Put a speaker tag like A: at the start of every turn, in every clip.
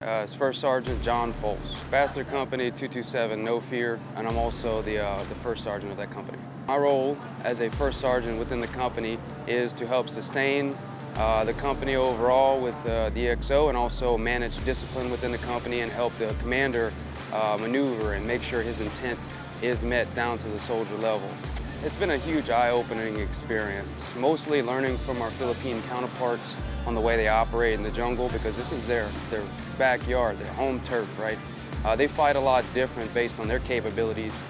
A: It's First Sergeant John Folse, Bastard Company 227, No Fear, and I'm also the First Sergeant of that company. My role as a First Sergeant within the company is to help sustain the company overall with the XO and also manage discipline within the company and help the commander maneuver and make sure his intent is met down to the soldier level. It's been a huge eye-opening experience, mostly learning from our Philippine counterparts on the way they operate in the jungle, because this is their backyard, their home turf, right? They fight a lot different based on their capabilities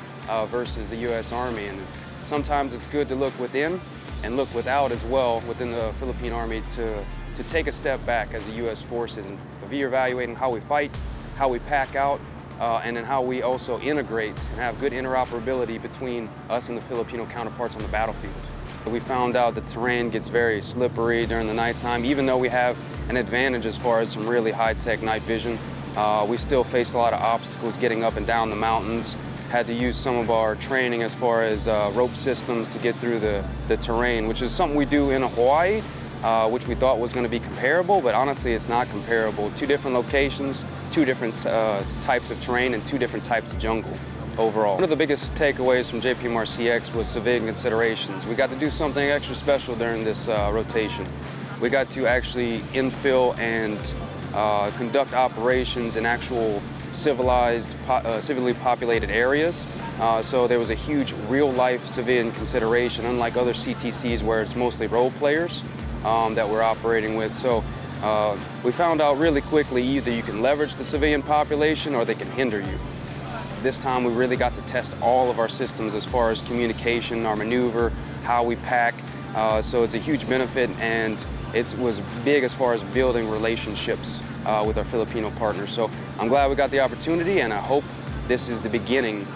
A: versus the U.S. Army, and sometimes it's good to look within and look without as well within the Philippine Army to take a step back as the U.S. forces and be evaluating how we fight, how we pack out, and then how we also integrate and have good interoperability between us and the Filipino counterparts on the battlefield. We found out the terrain gets very slippery during the nighttime. Even though we have an advantage as far as some really high-tech night vision, we still face a lot of obstacles getting up and down the mountains. Had to use some of our training as far as rope systems to get through the terrain, which is something we do in Hawaii, which we thought was going to be comparable, but honestly it's not comparable. Two different locations, two different types of terrain, and two different types of jungle overall. One of the biggest takeaways from JPMRC-X was civilian considerations. We got to do something extra special during this rotation. We got to actually infill and conduct operations in actual civilized, civilly populated areas. So there was a huge real-life civilian consideration, unlike other CTCs where it's mostly role players that we're operating with. So we found out really quickly either you can leverage the civilian population or they can hinder you. This time we really got to test all of our systems as far as communication, our maneuver, how we pack. So it's a huge benefit, and it was big as far as building relationships with our Filipino partners. So I'm glad we got the opportunity, and I hope this is the beginning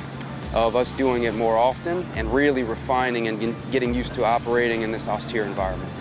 A: of us doing it more often and really refining and getting used to operating in this austere environment.